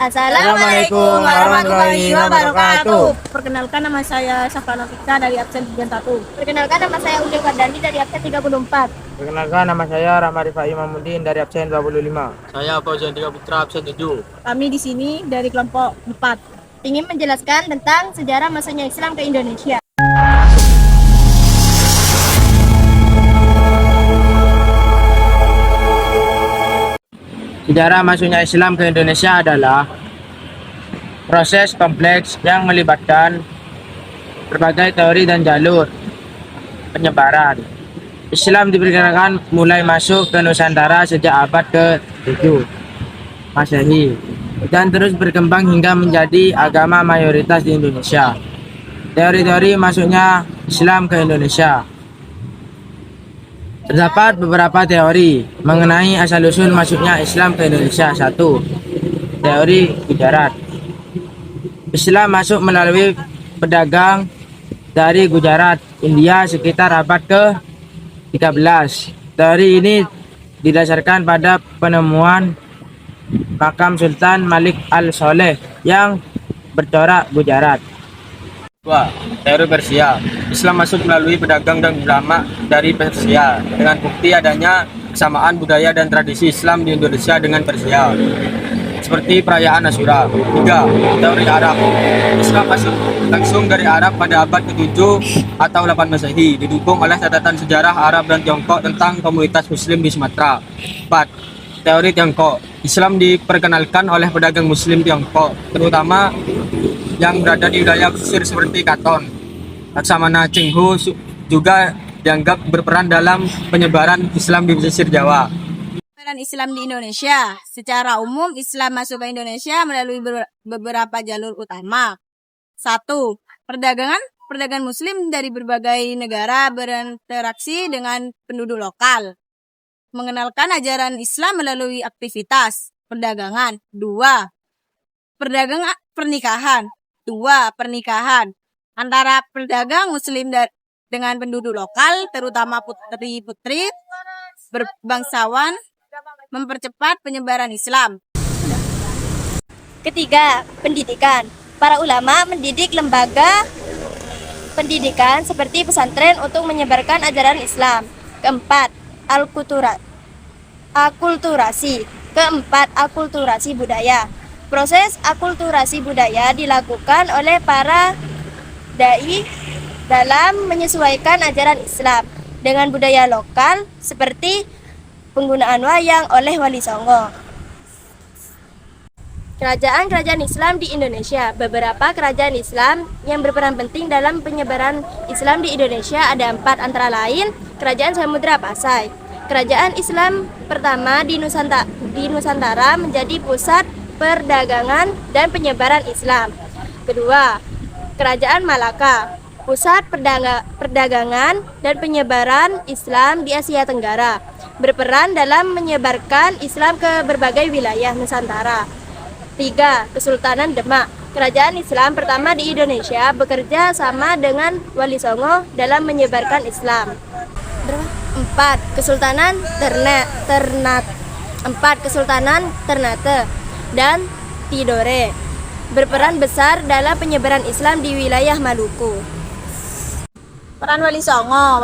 Assalamualaikum warahmatullahi wabarakatuh. Perkenalkan, nama saya Safana Fika dari absen 31. Perkenalkan, nama saya Ujung Wardani dari absen 34. Perkenalkan, nama saya Rahmat Rifai Imamuddin dari absen 25. Saya Fauzian Dika Putra absen 7. Kami di sini dari kelompok 4. Ingin menjelaskan tentang sejarah masuknya Islam ke Indonesia. Sejarah masuknya Islam ke Indonesia adalah proses kompleks yang melibatkan berbagai teori dan jalur penyebaran. Islam diperkirakan mulai masuk ke Nusantara sejak abad ke-7 Masehi dan terus berkembang hingga menjadi agama mayoritas di Indonesia. Teori-teori masuknya Islam ke Indonesia. Terdapat beberapa teori mengenai asal-usul masuknya Islam ke Indonesia. 1. Teori Gujarat. Islam masuk melalui pedagang dari Gujarat, India sekitar abad ke-13. Teori ini didasarkan pada penemuan makam Sultan Malik al-Soleh yang bercorak Gujarat. 2. Teori Persia. Islam masuk melalui pedagang dan ulama dari Persia dengan bukti adanya kesamaan budaya dan tradisi Islam di Indonesia dengan Persia, seperti perayaan Asyura. 3. Teori Arab. Islam masuk langsung dari Arab pada abad ke-7 atau 8 Masehi, didukung oleh catatan sejarah Arab dan Tiongkok tentang komunitas Muslim di Sumatera. 4. Teori Tiongkok. Islam diperkenalkan oleh pedagang Muslim Tiongkok, terutama yang berada di wilayah pesisir seperti Katon. Laksamana Cheng Ho juga dianggap berperan dalam penyebaran Islam di pesisir Jawa. Penyebaran Islam di Indonesia. Secara umum, Islam masuk ke Indonesia melalui beberapa jalur utama. 1. Perdagangan Muslim dari berbagai negara berinteraksi dengan penduduk lokal. Mengenalkan ajaran Islam melalui aktivitas perdagangan. 2. Pernikahan antara pedagang Muslim dengan penduduk lokal, terutama putri-putri berbangsawan, mempercepat penyebaran Islam. Ketiga, pendidikan. Para ulama mendidik lembaga pendidikan seperti pesantren untuk menyebarkan ajaran Islam. Keempat, akulturasi. Keempat, akulturasi budaya. Proses akulturasi budaya dilakukan oleh para dai dalam menyesuaikan ajaran Islam dengan budaya lokal seperti penggunaan wayang oleh Wali Songo. Kerajaan-kerajaan Islam di Indonesia. Beberapa kerajaan Islam yang berperan penting dalam penyebaran Islam di Indonesia ada 4, antara lain Kerajaan Samudra Pasai. Kerajaan Islam pertama di Nusantara menjadi pusat perdagangan dan penyebaran Islam. Kedua, Kerajaan Malaka, pusat perdagangan dan penyebaran Islam di Asia Tenggara, berperan dalam menyebarkan Islam ke berbagai wilayah Nusantara. 3. Kesultanan Demak, kerajaan Islam pertama di Indonesia, bekerja sama dengan Wali Songo dalam menyebarkan Islam. 4. Kesultanan Ternate dan Tidore, berperan besar dalam penyebaran Islam di wilayah Maluku. Peran Wali Songo.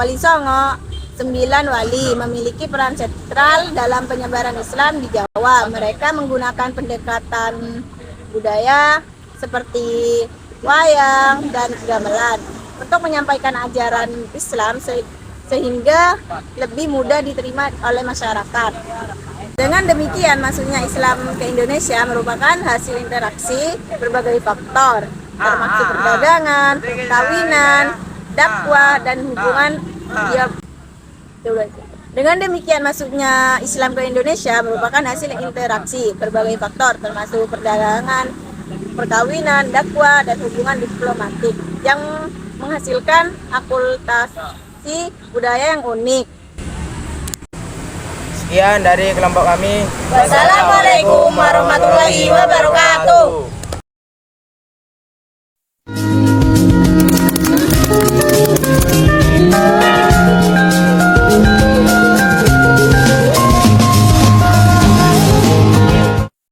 9 wali memiliki peran sentral dalam penyebaran Islam di Jawa. Mereka menggunakan pendekatan budaya seperti wayang dan gamelan untuk menyampaikan ajaran Islam sehingga lebih mudah diterima oleh masyarakat. Dengan demikian, masuknya Islam ke Indonesia merupakan hasil interaksi berbagai faktor, termasuk perdagangan, perkawinan, dakwah, dan hubungan Dengan demikian, masuknya Islam ke Indonesia merupakan hasil interaksi berbagai faktor, termasuk perdagangan, perkawinan, dakwah, dan hubungan diplomatik yang menghasilkan akulturasi budaya yang unik. Sekian dari kelompok kami. Wassalamualaikum warahmatullahi wabarakatuh.